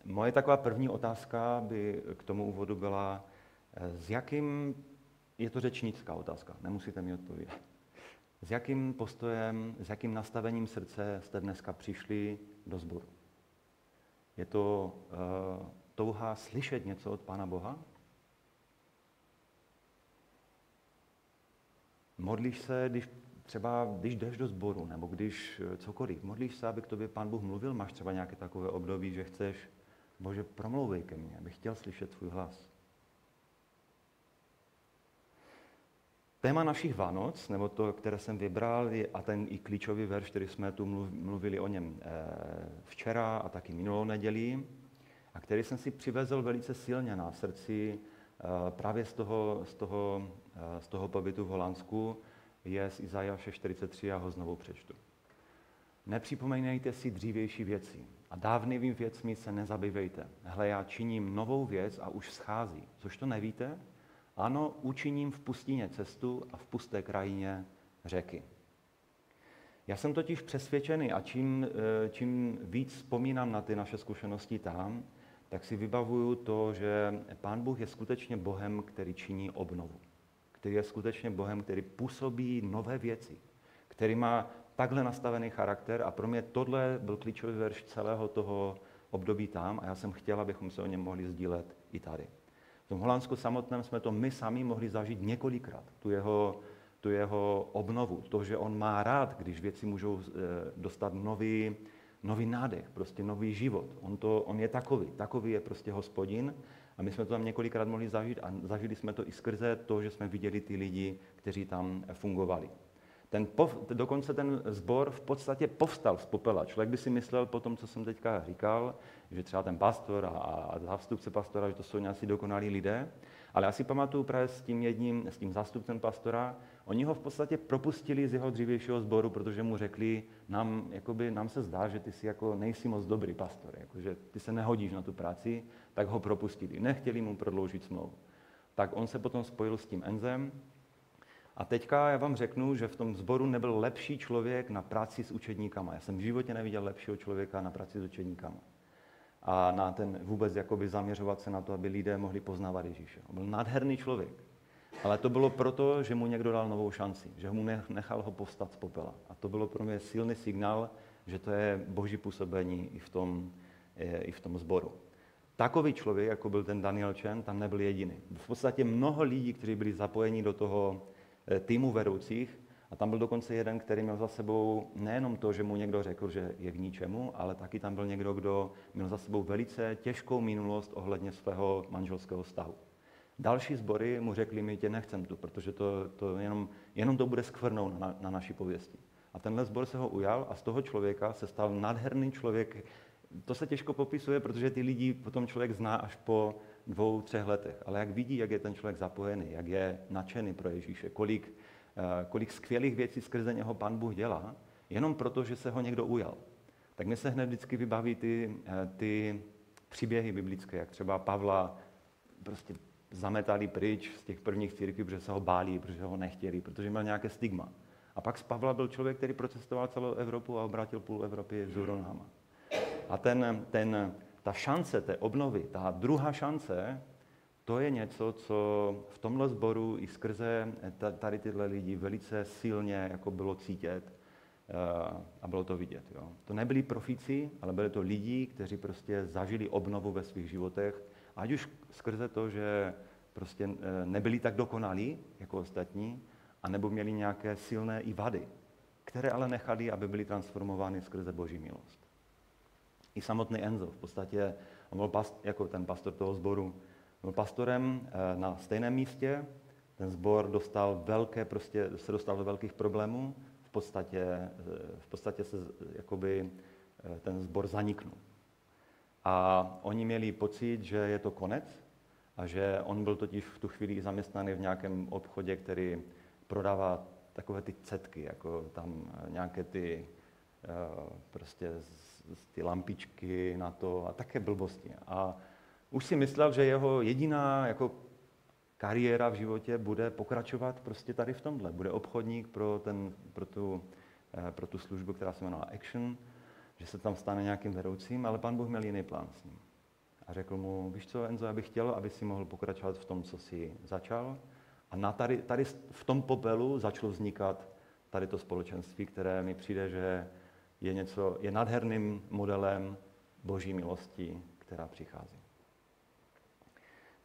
Moje taková první otázka by k tomu úvodu byla, s jakým, je to řečnická otázka, nemusíte mi odpovědět, s jakým postojem, s jakým nastavením srdce jste dneska přišli do sboru? Je to touha slyšet něco od Pána Boha? Modlíš se, když jdeš do sboru, nebo když cokoliv, modlíš se, aby k tobě Pán Bůh mluvil? Máš třeba nějaké takové období, že chceš, Bože, promlouvej ke mně, abych chtěl slyšet tvůj hlas. Téma našich Vánoc, nebo to, které jsem vybral, a ten i klíčový verš, který jsme tu mluvili o něm včera a taky minulou neděli, a který jsem si přivezl velice silně na srdci právě z toho pobytu v Holandsku, je z Izajáše 43, já ho znovu přečtu. Nepřipomínejte si dřívější věci a dávnými věcmi se nezabývejte. Hle, já činím novou věc a už schází. Což to nevíte? Ano, učiním v pustině cestu a v pusté krajině řeky. Já jsem totiž přesvědčený a čím víc vzpomínám na ty naše zkušenosti tam, tak si vybavuju to, že Pán Bůh je skutečně Bohem, který činí obnovu. Který je skutečně Bohem, který působí nové věci, který má takhle nastavený charakter a pro mě tohle byl klíčový verš celého toho období tam a já jsem chtěl, abychom se o něm mohli sdílet i tady. V tom Holandsku samotném jsme to my sami mohli zažít několikrát, tu jeho obnovu, to, že on má rád, když věci můžou dostat nový nádech, prostě nový život. On je takový je prostě Hospodin a my jsme to tam několikrát mohli zažít a zažili jsme to i skrze to, že jsme viděli ty lidi, kteří tam fungovali. Dokonce ten sbor v podstatě povstal z popela. Člověk by si myslel po tom, co jsem teďka říkal, že třeba ten pastor a zástupce pastora, že to jsou nějací dokonalí lidé, ale já si pamatuju právě s tím zástupcem pastora, oni ho v podstatě propustili z jeho dřívějšího sboru, protože mu řekli, nám se zdá, že ty jsi jako nejsi moc dobrý pastor, jako, že ty se nehodíš na tu práci, tak ho propustili. Nechtěli mu prodloužit smlouvu. Tak on se potom spojil s tím Enzem. A teďka já vám řeknu, že v tom sboru nebyl lepší člověk na práci s učedníkama. Já jsem v životě neviděl lepšího člověka na práci s učedníkama. A na ten vůbec jakoby zaměřovat se na to, aby lidé mohli poznávat Ježíše. On byl nádherný člověk. Ale to bylo proto, že mu někdo dal novou šanci, že mu nechal ho povstat z popela. A to bylo pro mě silný signál, že to je Boží působení i v tom sboru. Takový člověk, jako byl ten Daniel Chen, tam nebyl jediný. V podstatě mnoho lidí, kteří byli zapojeni do toho týmu vedoucích, a tam byl dokonce jeden, který měl za sebou nejenom to, že mu někdo řekl, že je k ničemu, ale taky tam byl někdo, kdo měl za sebou velice těžkou minulost ohledně svého manželského vztahu. Další sbory mu řekli, my tě nechcem tu, protože to jenom to bude skvrnou na naší pověsti. A tenhle sbor se ho ujal a z toho člověka se stal nádherný člověk. To se těžko popisuje, protože ty lidi potom člověk zná až po 2-3 letech. Ale jak vidí, jak je ten člověk zapojený, jak je nadšený pro Ježíše, kolik skvělých věcí skrze něho Pán Bůh dělá, jenom proto, že se ho někdo ujal. Tak mi se hned vždycky vybaví ty příběhy biblické, jak třeba Pavla prostě zametali pryč z těch prvních církví, protože se ho báli, protože ho nechtěli, protože měl nějaké stigma. A pak z Pavla byl člověk, který procestoval celou Evropu a obrátil půl Evropy vzhůru nohama. A ta šance té obnovy, ta druhá šance, to je něco, co v tomhle sboru i skrze tady tyhle lidi velice silně jako bylo cítit a bylo to vidět. Jo. To nebyli profíci, ale byli to lidi, kteří prostě zažili obnovu ve svých životech, ať už skrze to, že prostě nebyli tak dokonalí jako ostatní, anebo měli nějaké silné i vady, které ale nechali, aby byly transformovány skrze Boží milost. I samotný Enzo, v podstatě, on byl jako ten pastor toho sboru, byl pastorem na stejném místě, ten sbor se dostal do velkých problémů, v podstatě se jakoby ten sbor zaniknul. A oni měli pocit, že je to konec a že on byl totiž v tu chvíli zaměstnaný v nějakém obchodě, který prodává takové ty cetky, jako tam nějaké ty prostě ty lampičky na to a také blbosti. A už si myslel, že jeho jediná jako kariéra v životě bude pokračovat prostě tady v tomhle. Bude obchodník pro tu službu, která se jmenuje Action, že se tam stane nějakým vedoucím, ale Pán Bůh měl jiný plán s ním. A řekl mu, víš co, Enzo, já bych chtěl, aby si mohl pokračovat v tom, co jsi začal. A tady v tom popelu začalo vznikat tady to společenství, které mi přijde, že je nádherným modelem Boží milosti, která přichází.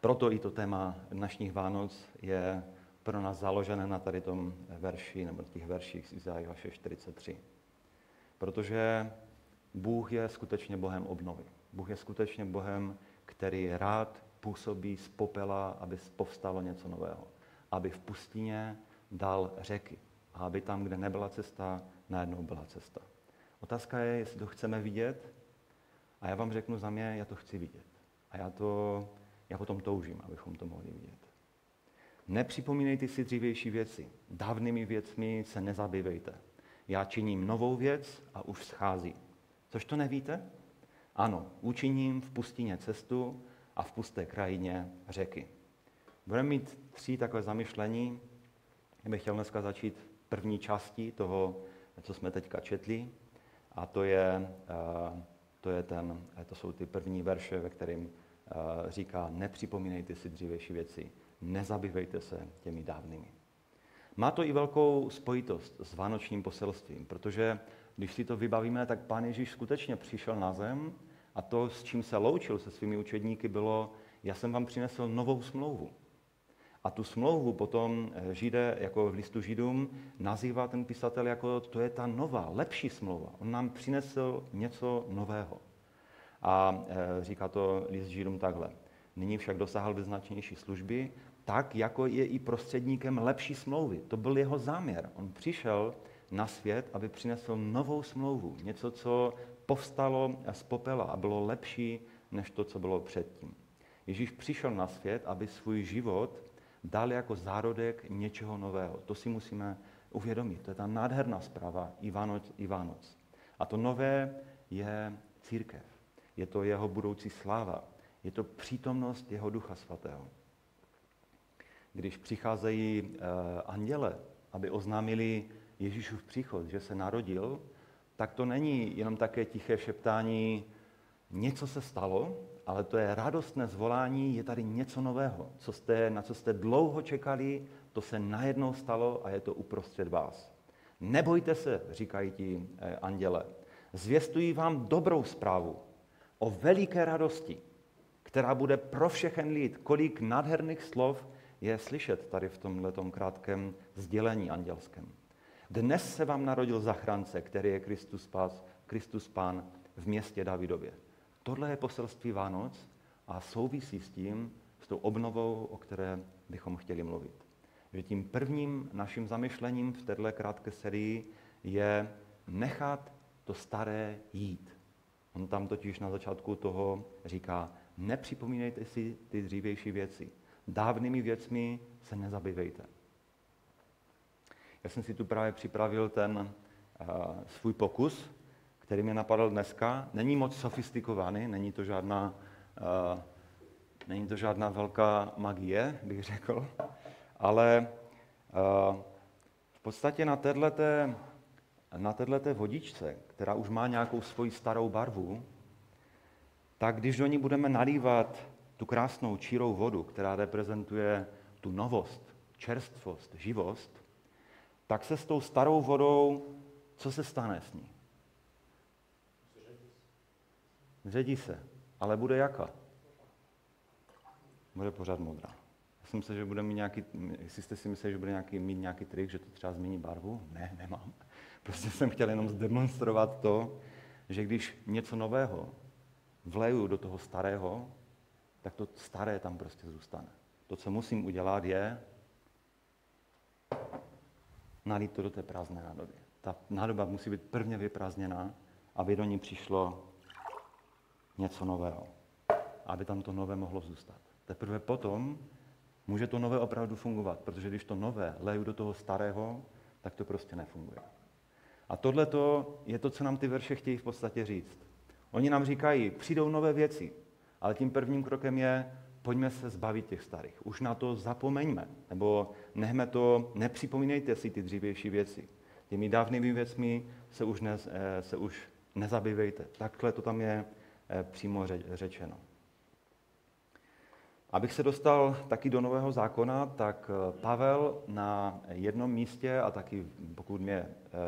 Proto i to téma dnešních Vánoc je pro nás založené na tady tom verši, nebo těch verších z Izajáše 43. Protože Bůh je skutečně Bohem obnovy. Bůh je skutečně Bohem, který rád působí z popela, aby povstalo něco nového. Aby v pustině dal řeky. A aby tam, kde nebyla cesta, najednou byla cesta. Otázka je, jestli to chceme vidět. A já vám řeknu za mě, já to chci vidět. A já potom toužím, abychom to mohli vidět. Nepřipomínejte si dřívější věci. Dávnými věcmi se nezabývejte. Já činím novou věc a už schází. Což to nevíte? Ano, učiním v pustině cestu a v pusté krajině řeky. Budeme mít 3 takové zamyšlení. Já bych chtěl dneska začít první části toho, co jsme teďka četli. A to jsou ty první verše, ve kterým říká, nepřipomínejte si dřívější věci, nezabývejte se těmi dávnými. Má to i velkou spojitost s vánočním poselstvím, protože když si to vybavíme, tak Pán Ježíš skutečně přišel na zem a to, s čím se loučil se svými učedníky, bylo, já jsem vám přinesl novou smlouvu. A tu smlouvu potom Židé, jako v listu Židům, nazývá ten písatel jako, to je ta nová, lepší smlouva. On nám přinesl něco nového. A říká to list Židům takhle. Nyní však dosáhl vyznačnější služby, tak jako je i prostředníkem lepší smlouvy. To byl jeho záměr. On přišel na svět, aby přinesl novou smlouvu. Něco, co povstalo z popela a bylo lepší, než to, co bylo předtím. Ježíš přišel na svět, aby svůj život dal jako zárodek něčeho nového. To si musíme uvědomit. To je ta nádherná zpráva i Vánoc. A to nové je církev. Je to jeho budoucí sláva. Je to přítomnost jeho Ducha Svatého. Když přicházejí anděle, aby oznámili Ježíšův příchod, že se narodil, tak to není jenom také tiché šeptání, něco se stalo, ale to je radostné zvolání, je tady něco nového. Na co jste dlouho čekali, to se najednou stalo a je to uprostřed vás. Nebojte se, říkají ti anděle. Zvěstují vám dobrou zprávu o veliké radosti, která bude pro všechen lid. Kolik nádherných slov je slyšet tady v tomhletom krátkém sdělení andělském. Dnes se vám narodil zachránce, který je Kristus Pán v městě Davidově. Tohle je poselství Vánoc a souvisí s tím, s tou obnovou, o které bychom chtěli mluvit. Že tím prvním naším zamyšlením v této krátké sérii je nechat to staré jít. On tam totiž na začátku toho říká, nepřipomínejte si ty dřívější věci. Dávnými věcmi se nezabývejte. Já jsem si tu právě připravil ten svůj pokus, který mě napadl dneska. Není moc sofistikovaný, není to žádná velká magie, bych řekl, ale v podstatě na této vodičce, která už má nějakou svoji starou barvu, tak když do ní budeme nalívat tu krásnou čírou vodu, která reprezentuje tu novost, čerstvost, živost, tak se s tou starou vodou, co se stane s ní? Zředí se, ale bude jaká? Bude pořád modrá. Já jsem myslel, že bude mít jestli jste si mysleli, že bude mít nějaký trik, že to třeba změní barvu? Ne, nemám. Prostě jsem chtěl jenom zdemonstrovat to, že když něco nového vleju do toho starého, tak to staré tam prostě zůstane. To, co musím udělat, je nalít to do té prázdné nádoby. Ta nádoba musí být prvně vyprázdněná, aby do ní přišlo něco nového. Aby tam to nové mohlo zůstat. Teprve potom může to nové opravdu fungovat, protože když to nové leju do toho starého, tak to prostě nefunguje. A tohle je to, co nám ty verše chtějí v podstatě říct. Oni nám říkají, přijdou nové věci, ale tím prvním krokem je, pojďme se zbavit těch starých. Už na to zapomeňme, nebo nechme to, nepřipomínejte si ty dřívější věci. Těmi dávnými věcmi se už nezabývejte. Takhle to tam je přímo řečeno. Abych se dostal taky do Nového zákona, tak Pavel na jednom místě, a taky pokud mě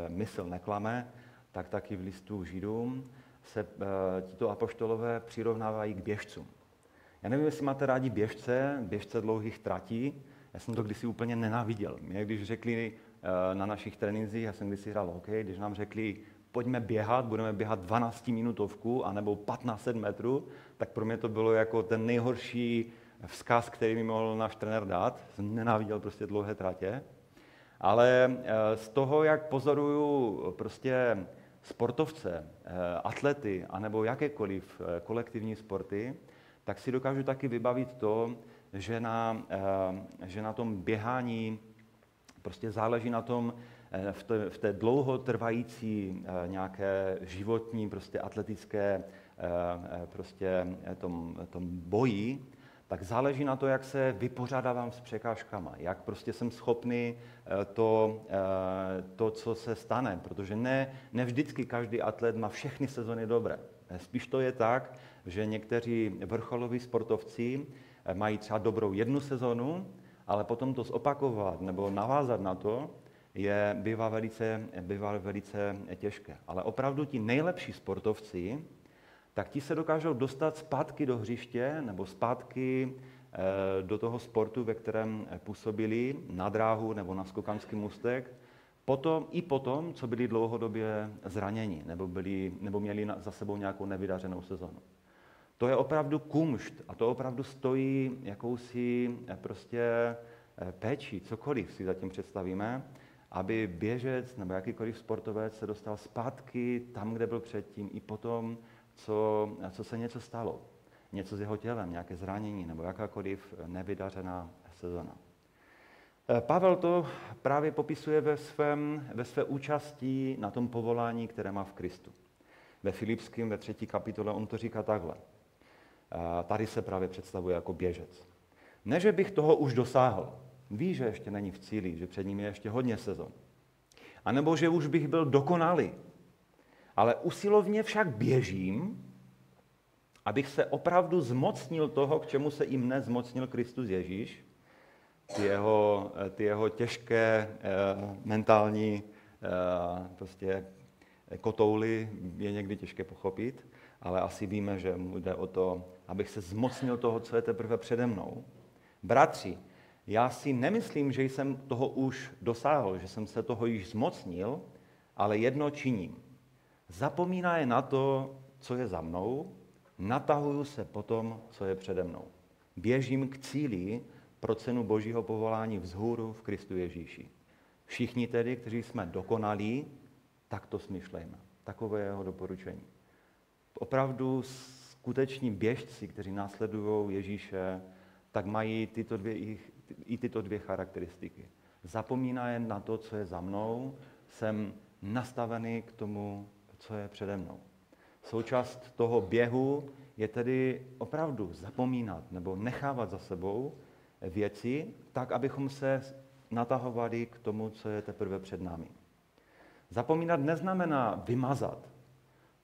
mysl neklame, tak taky v listu Židům se tito apoštolové přirovnávají k běžcům. Já nevím, jestli máte rádi běžce dlouhých tratí. Já jsem to kdysi úplně nenáviděl. Mě když řekli na našich trénincích, já jsem kdysi hrál hokej, když nám řekli, pojďme běhat, budeme běhat 12-minutovku anebo 1500 metrů, tak pro mě to bylo jako ten nejhorší vzkaz, který mi mohl náš trenér dát. Jsem nenáviděl prostě dlouhé tratě. Ale z toho, jak pozoruju prostě sportovce, atlety, anebo jakékoliv kolektivní sporty, tak si dokážu taky vybavit to, že na tom běhání prostě záleží na tom, v té dlouhotrvající nějaké životní, prostě atletické prostě tom boji, tak záleží na to, jak se vypořádávám s překážkama, jak prostě jsem schopný to, co se stane, protože ne vždycky každý atlet má všechny sezony dobré. Spíš to je tak, že někteří vrcholoví sportovci mají třeba dobrou jednu sezonu, ale potom to zopakovat nebo navázat na to bývá velice těžké. Ale opravdu ti nejlepší sportovci, tak ti se dokážou dostat zpátky do hřiště nebo zpátky do toho sportu, ve kterém působili, na dráhu nebo na skokanský můstek, potom, co byli dlouhodobě zraněni nebo měli za sebou nějakou nevydařenou sezonu. To je opravdu kumšt a to opravdu stojí jakousi prostě péči, cokoliv si zatím představíme, aby běžec nebo jakýkoliv sportovec se dostal zpátky tam, kde byl předtím, i potom, co se něco stalo. Něco s jeho tělem, nějaké zranění nebo jakákoliv nevydařená sezona. Pavel to právě popisuje ve své účasti na tom povolání, které má v Kristu. Ve Filipským, ve 3. kapitole, on to říká takhle. Tady se právě představuje jako běžec. Ne, že bych toho už dosáhl. Ví, že ještě není v cíli, že před ním je ještě hodně sezon. A nebo že už bych byl dokonalý. Ale usilovně však běžím, abych se opravdu zmocnil toho, k čemu se i mne zmocnil Kristus Ježíš. Ty jeho těžké mentální prostě kotouly je někdy těžké pochopit, ale asi víme, že mu jde o to, abych se zmocnil toho, co je teprve přede mnou. Bratři, já si nemyslím, že jsem toho už dosáhl, že jsem se toho již zmocnil, ale jedno činím. Zapomínaje na to, co je za mnou, natahuju se po tom, co je přede mnou. Běžím k cíli pro cenu Božího povolání vzhůru v Kristu Ježíši. Všichni tedy, kteří jsme dokonalí, tak to smyšlejme. Takové je jeho doporučení. Opravdu skuteční běžci, kteří následují Ježíše, tak mají tyto dvě charakteristiky. Zapomínají na to, co je za mnou, jsem nastavený k tomu, co je přede mnou. Součást toho běhu je tedy opravdu zapomínat nebo nechávat za sebou věci, tak, abychom se natahovali k tomu, co je teprve před námi. Zapomínat neznamená vymazat.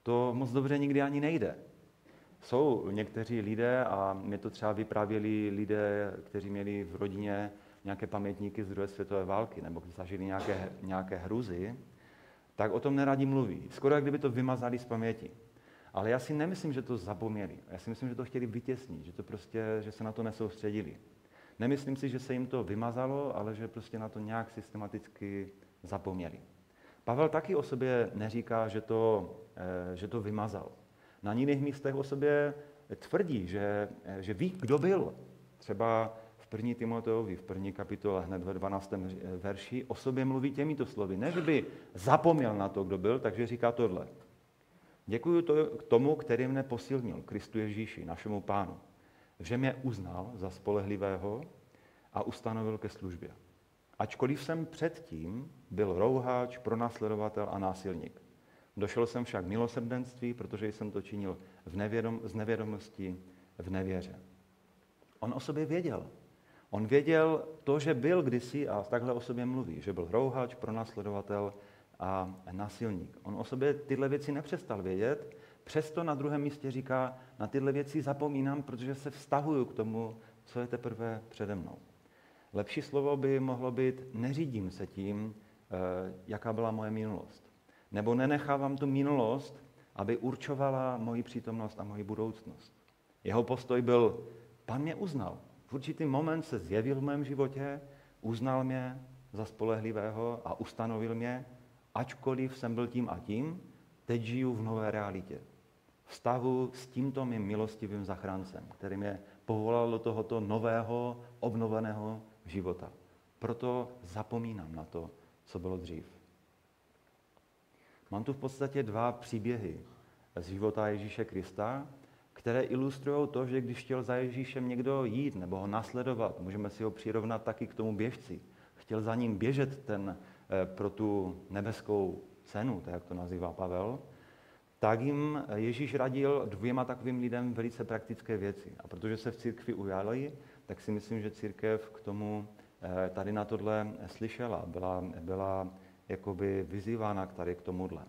To moc dobře nikdy ani nejde. Jsou někteří lidé, a mě to třeba vyprávěli lidé, kteří měli v rodině nějaké pamětníky z druhé světové války nebo zažili nějaké hruzy, tak o tom neradi mluví. Skoro jak kdyby to vymazali z paměti. Ale já si nemyslím, že to zapomněli. Já si myslím, že to chtěli vytěsnit, že se na to nesoustředili. Nemyslím si, že se jim to vymazalo, ale že prostě na to nějak systematicky zapomněli. Pavel taky o sobě neříká, že to vymazal. Na jiných místech o sobě tvrdí, že ví, kdo byl. Třeba v 1. Timoteovi, v 1. kapitole, hned ve 12. verši, o sobě mluví těmito slovy. Ne, že by zapomněl na to, kdo byl, takže říká tohle. Děkuji tomu, který mne posilnil, Kristu Ježíši, našemu Pánu, že mě uznal za spolehlivého a ustanovil ke službě. Ačkoliv jsem předtím byl rouhač, pronásledovatel a násilník. Došel jsem však milosrdenství, protože jsem to činil z nevědomosti v nevěře. On o sobě věděl. On věděl to, že byl kdysi, a takhle o sobě mluví, že byl rouhač, pronásledovatel a násilník. On o sobě tyhle věci nepřestal vědět, přesto na druhém místě říká, na tyhle věci zapomínám, protože se vztahuju k tomu, co je teprve přede mnou. Lepší slovo by mohlo být, neřídím se tím, jaká byla moje minulost. Nebo nenechávám tu minulost, aby určovala moji přítomnost a moji budoucnost. Jeho postoj byl, Pan mě uznal. V určitý moment se zjevil v mém životě, uznal mě za spolehlivého a ustanovil mě, ačkoliv jsem byl tím a tím, teď žiju v nové realitě. Vztahu s tímto mým milostivým zachráncem, který mě povolal do tohoto nového, obnoveného života. Proto zapomínám na to, co bylo dřív. Mám tu v podstatě dva příběhy z života Ježíše Krista, které ilustrují to, že když chtěl za Ježíšem někdo jít nebo ho nasledovat, můžeme si ho přirovnat taky k tomu běžci, chtěl za ním běžet pro tu nebeskou cenu, tak jak to nazývá Pavel, tak jim Ježíš radil dvěma takovým lidem velice praktické věci. A protože se v církvi ujali, tak si myslím, že církev k tomu tady na tohle slyšela, byla jakoby vyzývána tady k tomuhle.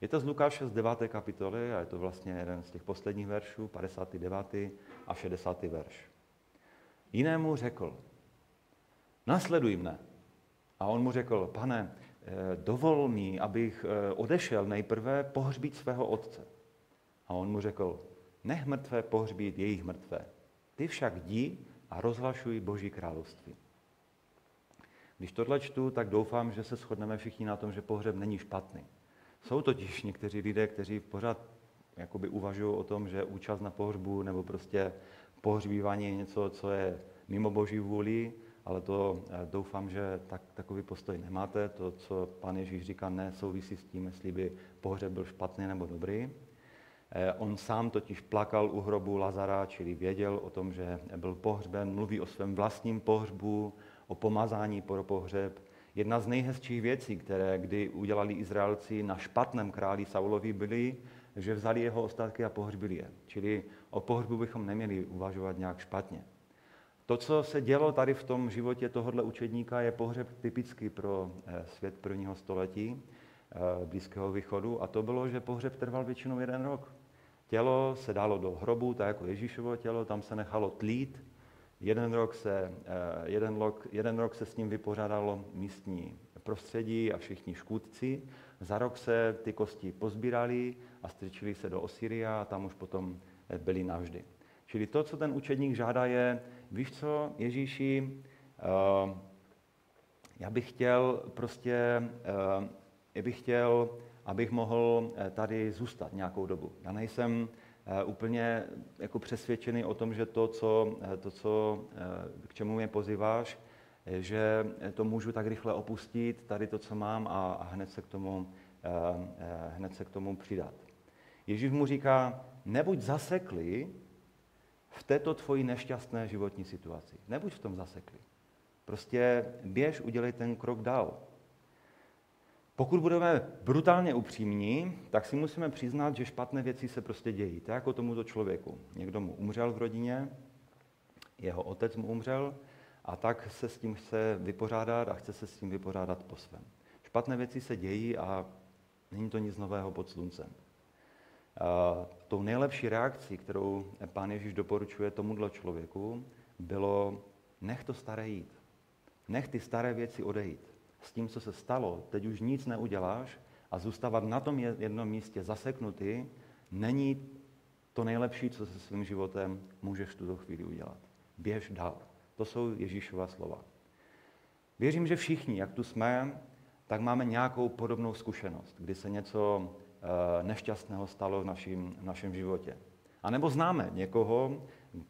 Je to z Lukáše z 9. kapitoly a je to vlastně jeden z těch posledních veršů, 59. a 60. verš. Jinému řekl, nasleduj mne. A on mu řekl, Pane, dovol mi, abych odešel nejprve pohřbít svého otce. A on mu řekl, nech mrtvé pohřbít jejich mrtvé. Ty však jdi a rozhlašuj Boží království. Když tohle čtu, tak doufám, že se shodneme všichni na tom, že pohřeb není špatný. Jsou totiž někteří lidé, kteří pořád jakoby uvažují o tom, že účast na pohřbu nebo prostě pohřbívání je něco, co je mimo Boží vůli, ale to doufám, že takový postoj nemáte. To, co Pán Ježíš říká, nesouvisí s tím, jestli by pohřeb byl špatný nebo dobrý. On sám totiž plakal u hrobu Lazara, čili věděl o tom, že byl pohřben, mluví o svém vlastním pohřbu, o pomazání pro pohřeb. Jedna z nejhezčích věcí, které kdy udělali Izraelci na špatném králi Saulovi, byly, že vzali jeho ostatky a pohřbili je. Čili o pohřbu bychom neměli uvažovat nějak špatně. To, co se dělo tady v tom životě tohohle učedníka, je pohřeb typický pro svět prvního století Blízkého východu. A to bylo, že pohřeb trval většinou 1 rok. Tělo se dalo do hrobu, tak jako Ježíšovo tělo, tam se nechalo tlít. Jeden rok se s ním vypořádalo místní prostředí a všichni škůdci. Za rok se ty kosti pozbírali a strčili se do Osyria a tam už potom byli navždy. Čili to, co ten učedník žádá, je, víš co, Ježíši, já bych chtěl, abych mohl tady zůstat nějakou dobu. Já nejsem úplně jako přesvědčený o tom, že to, k čemu mě pozýváš, že to můžu tak rychle opustit, tady to, co mám, a hned se k tomu přidat. Ježíš mu říká, nebuď zaseklý v této tvojí nešťastné životní situaci. Nebuď v tom zaseklý. Prostě běž, udělej ten krok dál. Pokud budeme brutálně upřímní, tak si musíme přiznat, že špatné věci se prostě dějí. Tak jako tomuto člověku. Někdo mu umřel v rodině, jeho otec mu umřel a tak se s tím chce vypořádat a chce se s tím vypořádat po svém. Špatné věci se dějí a není to nic nového pod sluncem. Tou nejlepší reakcí, kterou Pán Ježíš doporučuje tomuto člověku, bylo nech to staré jít. Nech ty staré věci odejít. S tím, co se stalo, teď už nic neuděláš a zůstávat na tom jednom místě zaseknutý, není to nejlepší, co se svým životem můžeš v tuto chvíli udělat. Běž dál. To jsou Ježíšova slova. Věřím, že všichni, jak tu jsme, tak máme nějakou podobnou zkušenost, kdy se něco nešťastného stalo v našem životě. A nebo známe někoho,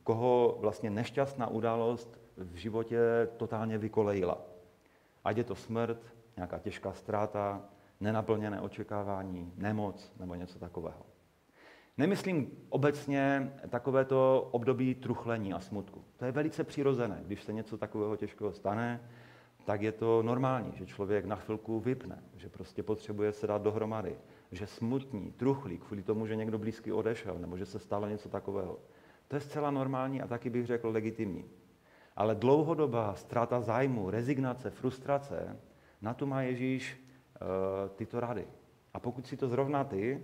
koho vlastně nešťastná událost v životě totálně vykolejila. Ať je to smrt, nějaká těžká ztráta, nenaplněné očekávání, nemoc nebo něco takového. Nemyslím obecně takovéto období truchlení a smutku. To je velice přirozené. Když se něco takového těžkého stane, tak je to normální, že člověk na chvilku vypne, že prostě potřebuje se dát dohromady, že smutní, truchlí kvůli tomu, že někdo blízký odešel nebo že se stalo něco takového. To je zcela normální a taky bych řekl legitimní. Ale dlouhodobá ztráta zájmu, rezignace, frustrace, na to má Ježíš tyto rady. A pokud si to zrovna ty,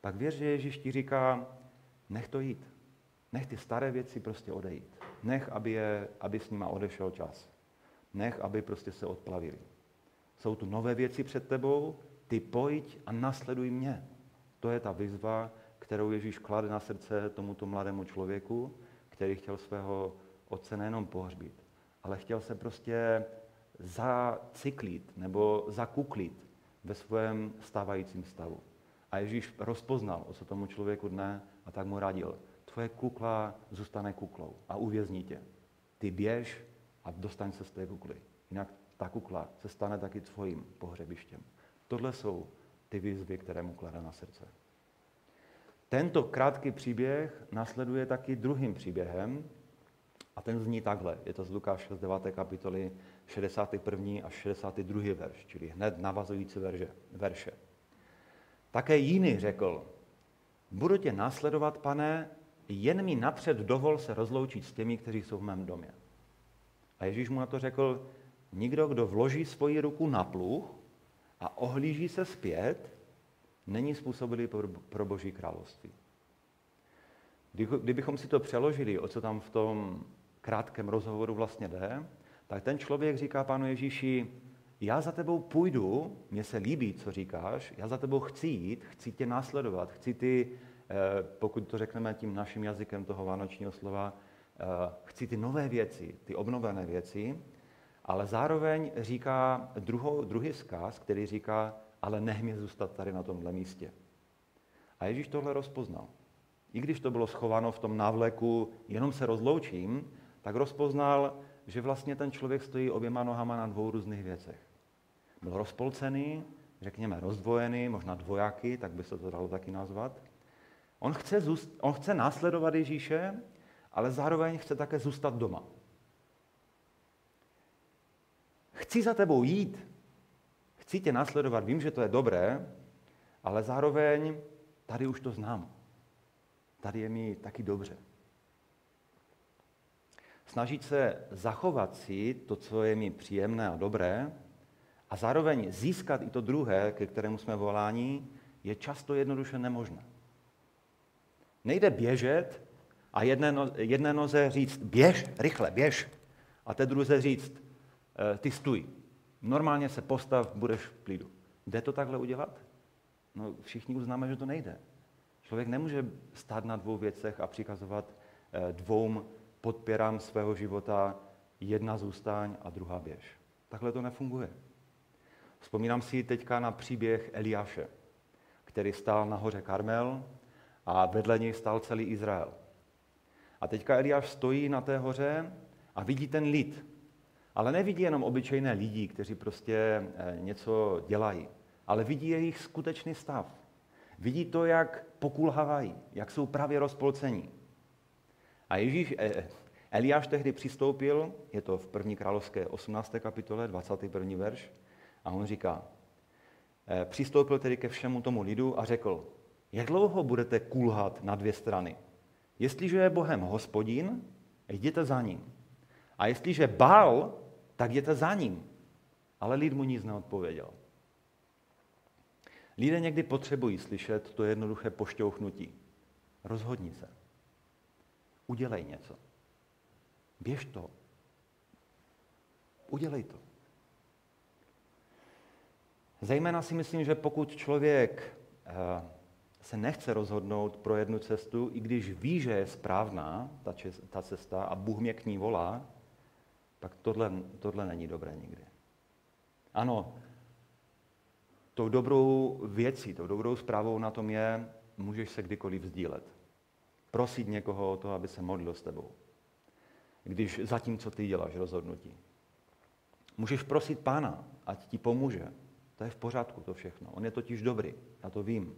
pak věř, že Ježíš ti říká, nech to jít. Nech ty staré věci prostě odejít. Nech, aby s nima odešel čas. Nech, aby prostě se odplavili. Jsou tu nové věci před tebou, ty pojď a nasleduj mě. To je ta výzva, kterou Ježíš klade na srdce tomuto mladému člověku, který chtěl svého otce nejenom pohřbít, ale chtěl se prostě zacyklit nebo zakuklit ve svém stávajícím stavu. A Ježíš rozpoznal, o co tomu člověku dne, a tak mu radil. Tvoje kukla zůstane kuklou a uvězní tě. Ty běž a dostaň se z té kukly. Jinak ta kukla se stane taky tvojím pohřebištěm. Tohle jsou ty výzvy, které mu klade na srdce. Tento krátký příběh následuje taky druhým příběhem a ten zní takhle. Je to z Lukáše z 9. kapitoly 61. až 62. verš, čili hned navazující verše. Také jiný řekl, budu tě následovat, Pane, jen mi napřed dovol se rozloučit s těmi, kteří jsou v mém domě. A Ježíš mu na to řekl, nikdo, kdo vloží svoji ruku na pluh a ohlíží se zpět, není způsobilý pro Boží království. Kdybychom si to přeložili, o co tam v tom krátkém rozhovoru vlastně jde, tak ten člověk říká Pánu Ježíši, já za tebou půjdu, mně se líbí, co říkáš, já za tebou chci jít, chci tě následovat, chci ty, pokud to řekneme tím naším jazykem toho vánočního slova, chci ty nové věci, ty obnovené věci, ale zároveň říká druhý vzkaz, který říká, ale nech mě zůstat tady na tomhle místě. A Ježíš tohle rozpoznal. I když to bylo schováno v tom návleku, jenom se rozloučím, tak rozpoznal, že vlastně ten člověk stojí oběma nohama na dvou různých věcech. Byl rozpolcený, řekněme rozdvojený, možná dvojaký, tak by se to dalo taky nazvat. On chce následovat Ježíše, ale zároveň chce také zůstat doma. Chci za tebou jít, chci tě následovat, vím, že to je dobré, ale zároveň tady už to znám. Tady je mi taky dobře. Snažit se zachovat si to, co je mi příjemné a dobré, a zároveň získat i to druhé, ke kterému jsme voláni, je často jednoduše nemožné. Nejde běžet a jedné noze říct běž, rychle, běž, a té druze říct ty stůj. Normálně se postav, budeš v klidu. Jde to takhle udělat? No, všichni uznáme, že to nejde. Člověk nemůže stát na dvou věcech a přikazovat dvou podpěrám svého života, jedna zůstaň a druhá běž. Takhle to nefunguje. Vzpomínám si teďka na příběh Eliáše, který stál na hoře Karmel a vedle něj stál celý Izrael. A teďka Eliáš stojí na té hoře a vidí ten lid. Ale nevidí jenom obyčejné lidi, kteří prostě něco dělají, ale vidí jejich skutečný stav. Vidí to, jak pokulhávají, jak jsou právě rozpolcení. A Eliáš tehdy přistoupil, je to v 1. královské 18. kapitole, 21. verš, a on říká, přistoupil tedy ke všemu tomu lidu a řekl, jak dlouho budete kulhat na dvě strany? Jestliže je Bohem Hospodin, jděte za ním. A jestliže Baal, tak jděte za ním. Ale lid mu nic neodpověděl. Lidé někdy potřebují slyšet to jednoduché pošťouchnutí. Rozhodni se. Udělej něco. Běž to. Udělej to. Zejména si myslím, že pokud člověk se nechce rozhodnout pro jednu cestu, i když ví, že je správná ta cesta a Bůh mě k ní volá, tak tohle není dobré nikdy. Ano, tou dobrou věcí, tou dobrou zprávou na tom je, můžeš se kdykoliv sdílet. Prosit někoho o to, aby se modlil s tebou. Když zatímco ty děláš rozhodnutí. Můžeš prosit Pána, ať ti pomůže. To je v pořádku, to všechno. On je totiž dobrý, já to vím.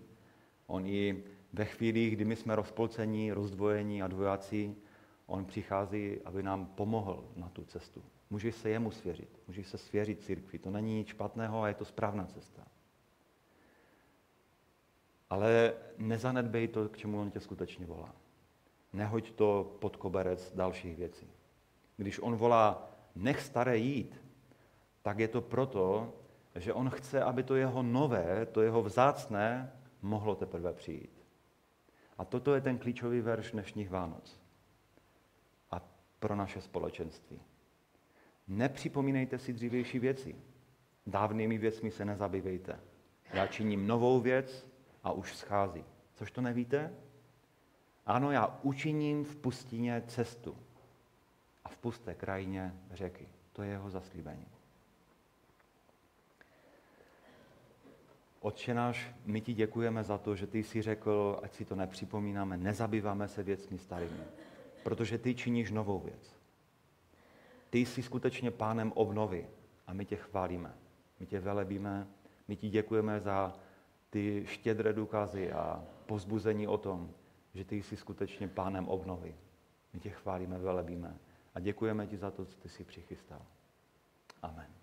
On i ve chvílích, kdy my jsme rozpolcení, rozdvojení a dvojáci, on přichází, aby nám pomohl na tu cestu. Můžeš se jemu svěřit, můžeš se svěřit církvi. To není nic špatného a je to správná cesta. Ale nezanedbej to, k čemu on tě skutečně volá. Nehoď to pod koberec dalších věcí. Když on volá, nech staré jít, tak je to proto, že on chce, aby to jeho nové, to jeho vzácné, mohlo teprve přijít. A toto je ten klíčový verš dnešních Vánoc. pro naše společenství. Nepřipomínejte si dřívější věci. Dávnými věcmi se nezabývejte. Já činím novou věc a už schází. Což to nevíte? Ano, já učiním v pustině cestu a v pusté krajině řeky. To je jeho zaslíbení. Otče náš, my ti děkujeme za to, že ty jsi řekl, ať si to nepřipomínáme, nezabýváme se věcmi starými, protože ty činíš novou věc. Ty jsi skutečně pánem obnovy a my tě chválíme, my tě velebíme, my ti děkujeme za ty štědré důkazy a povzbuzení o tom, že ty jsi skutečně pánem obnovy. My tě chválíme, velebíme a děkujeme ti za to, co ty jsi přichystal. Amen.